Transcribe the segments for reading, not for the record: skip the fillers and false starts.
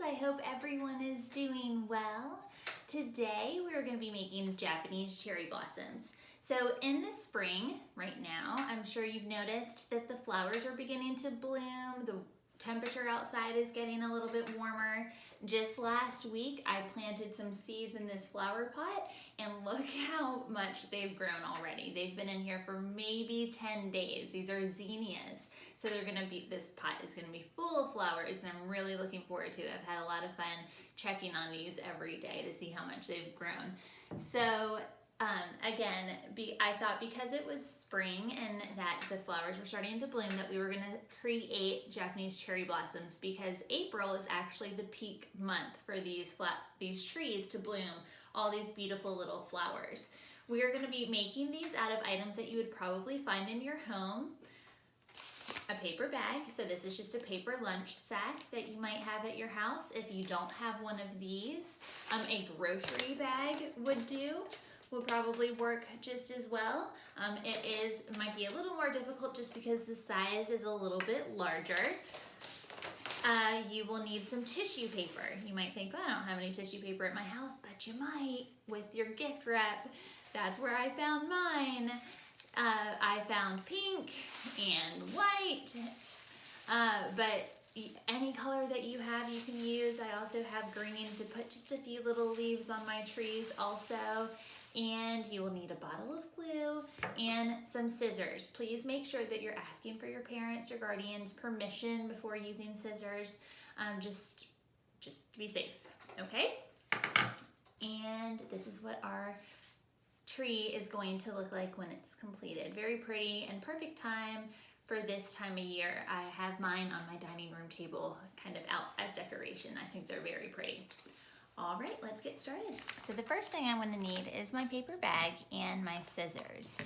I hope everyone is doing well. Today we're going to be making Japanese cherry blossoms. So in the spring, right now, I'm sure you've noticed that the flowers are beginning to bloom. The temperature outside is getting a little bit warmer. Just last week, I planted some seeds in this flower pot, and look how much they've grown already. They've been in here for maybe 10 days. These are zinnias. So this pot is gonna be full of flowers, and I'm really looking forward to it. I've had a lot of fun checking on these every day to see how much they've grown. So again, I thought because it was spring and that the flowers were starting to bloom that we were gonna create Japanese cherry blossoms, because April is actually the peak month for these trees to bloom all these beautiful little flowers. We are gonna be making these out of items that you would probably find in your home. A paper bag, so this is just a paper lunch sack that you might have at your house. If you don't have one of these, a grocery bag would probably work just as well. It might be a little more difficult just because the size is a little bit larger. You will need some tissue paper. You might think, well, I don't have any tissue paper at my house, but you might with your gift wrap. That's where I found mine. I found pink and white, but any color that you have you can use. I also have green to put just a few little leaves on my trees also. And you will need a bottle of glue and some scissors. Please make sure that you're asking for your parents' or guardians' permission before using scissors. Just to be safe, okay? And this is what our tree is going to look like when it's completed. Very pretty and perfect time for this time of year. I have mine on my dining room table kind of out as decoration. I think they're very pretty. All right, let's get started. So the first thing I'm going to need is my paper bag and my scissors.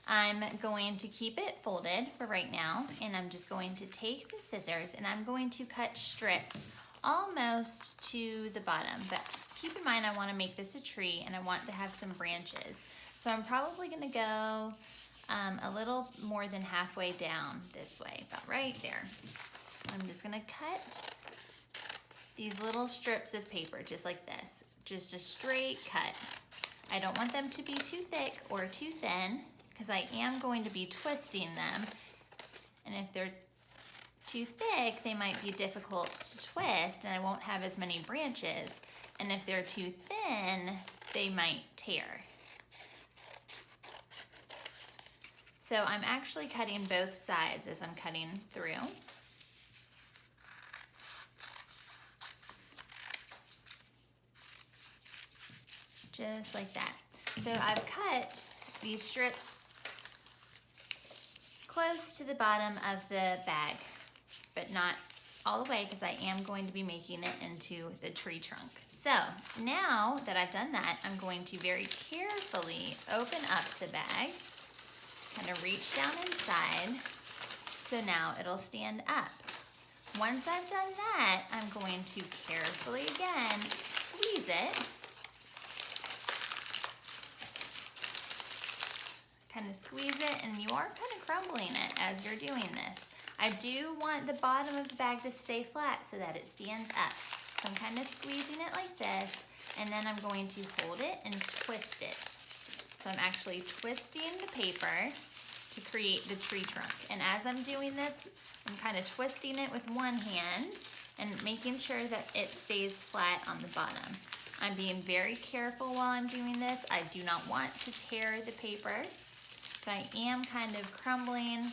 I'm going to keep it folded for right now, and I'm just going to take the scissors and I'm going to cut strips almost to the bottom. But keep in mind, I want to make this a tree and I want to have some branches. So I'm probably going to go a little more than halfway down this way, about right there. I'm just going to cut these little strips of paper just like this, just a straight cut. I don't want them to be too thick or too thin because I am going to be twisting them, and if they're too thick they might be difficult to twist and I won't have as many branches, and if they're too thin they might tear. So I'm actually cutting both sides as I'm cutting through. Just like that. So I've cut these strips close to the bottom of the bag, but not all the way because I am going to be making it into the tree trunk. So now that I've done that, I'm going to very carefully open up the bag, kind of reach down inside, so now it'll stand up. Once I've done that, I'm going to carefully again squeeze it. Kind of squeeze it, and you are kind of crumbling it as you're doing this. I do want the bottom of the bag to stay flat so that it stands up. So I'm kind of squeezing it like this, and then I'm going to hold it and twist it. So I'm actually twisting the paper to create the tree trunk. And as I'm doing this, I'm kind of twisting it with one hand and making sure that it stays flat on the bottom. I'm being very careful while I'm doing this. I do not want to tear the paper, but I am kind of crumbling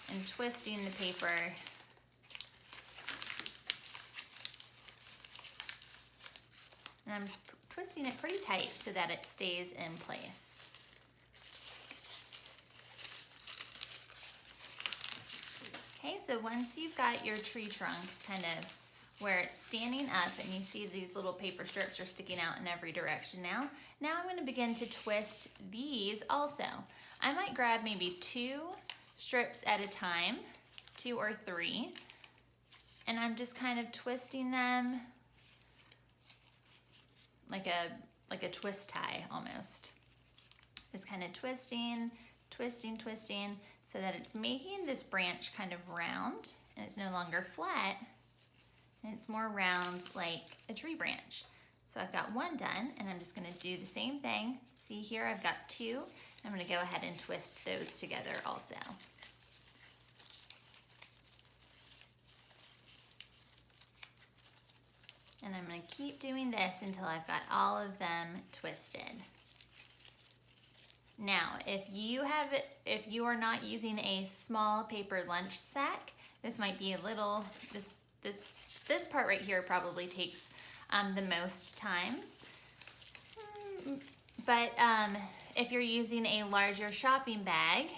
and twisting the paper. And I'm twisting it pretty tight so that it stays in place. Okay, so once you've got your tree trunk kind of where it's standing up and you see these little paper strips are sticking out in every direction now I'm going to begin to twist these also. I might grab maybe 2 strips at a time, 2 or 3, and I'm just kind of twisting them like a twist tie almost. Just kind of twisting so that it's making this branch kind of round and it's no longer flat and it's more round like a tree branch. So I've got one done, and I'm just gonna do the same thing. See here, I've got two. I'm gonna go ahead and twist those together also. And I'm gonna keep doing this until I've got all of them twisted. Now, if you are not using a small paper lunch sack, this might be a little, this part right here probably takes the most time. But if you're using a larger shopping bag,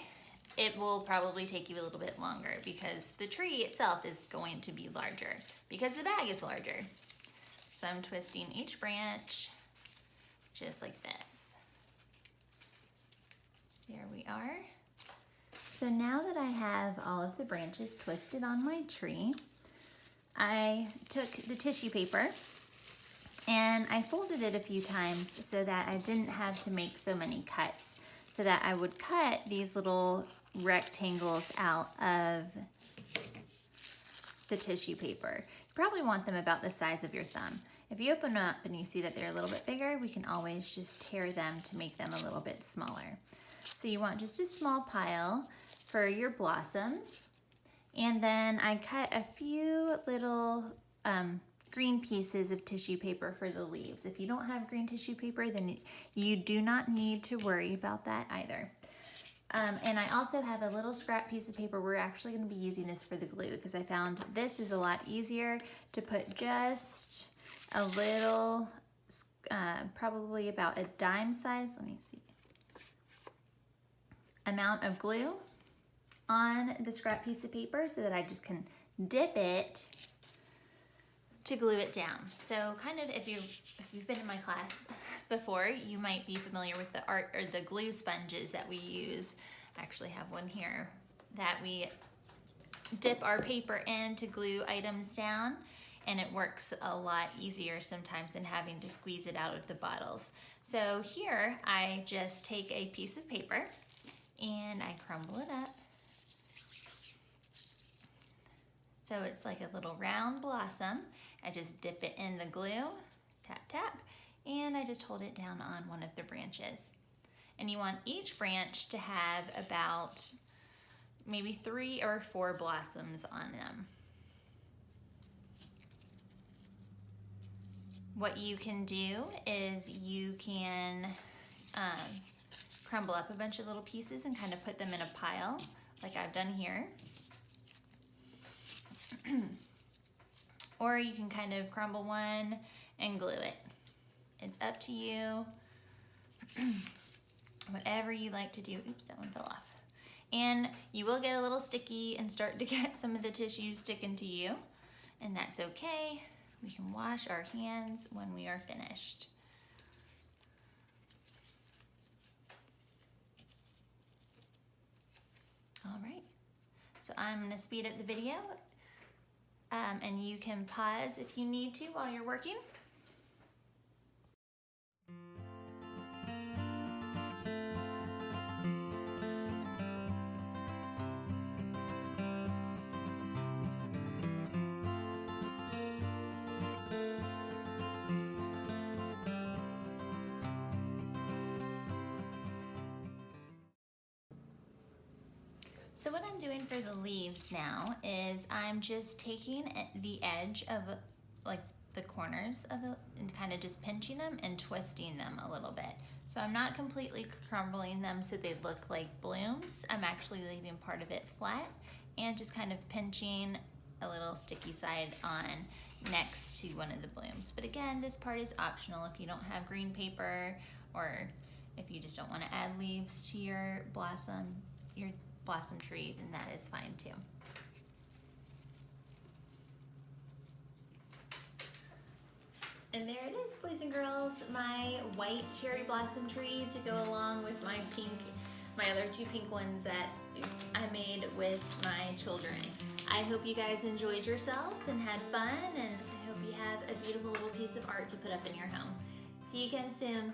it will probably take you a little bit longer because the tree itself is going to be larger because the bag is larger. So I'm twisting each branch just like this. There we are. So now that I have all of the branches twisted on my tree, I took the tissue paper and I folded it a few times so that I didn't have to make so many cuts, so that I would cut these little rectangles out of the tissue paper. You probably want them about the size of your thumb. If you open them up and you see that they're a little bit bigger, we can always just tear them to make them a little bit smaller. So you want just a small pile for your blossoms. And then I cut a few little green pieces of tissue paper for the leaves. If you don't have green tissue paper, then you do not need to worry about that either. And I also have a little scrap piece of paper. We're actually going to be using this for the glue because I found this is a lot easier to put just a little, probably about a dime size, let me see, amount of glue on the scrap piece of paper so that I just can dip it to glue it down. So kind of if you've been in my class before, you might be familiar with the the glue sponges that we use. I actually have one here that we dip our paper in to glue items down, and it works a lot easier sometimes than having to squeeze it out of the bottles. So here I just take a piece of paper and I crumble it up. So it's like a little round blossom. I just dip it in the glue, tap, tap, and I just hold it down on one of the branches. And you want each branch to have about maybe 3 or 4 blossoms on them. What you can do is you can crumble up a bunch of little pieces and kind of put them in a pile like I've done here. Or you can kind of crumble one and glue it. It's up to you. Whatever you like to do. Oops, that one fell off. And you will get a little sticky and start to get some of the tissue sticking to you, and that's okay. We can wash our hands when we are finished. All right, so I'm gonna speed up the video, and you can pause if you need to while you're working. So what I'm doing for the leaves now is I'm just taking the edge of like the corners of it and kind of just pinching them and twisting them a little bit. So I'm not completely crumbling them so they look like blooms. I'm actually leaving part of it flat and just kind of pinching a little sticky side on next to one of the blooms. But again, this part is optional if you don't have green paper or if you just don't want to add leaves to your blossom tree, then that is fine too. And there it is, boys and girls, my white cherry blossom tree to go along with my other 2 pink ones that I made with my children. I hope you guys enjoyed yourselves and had fun, and I hope you have a beautiful little piece of art to put up in your home. See you again soon.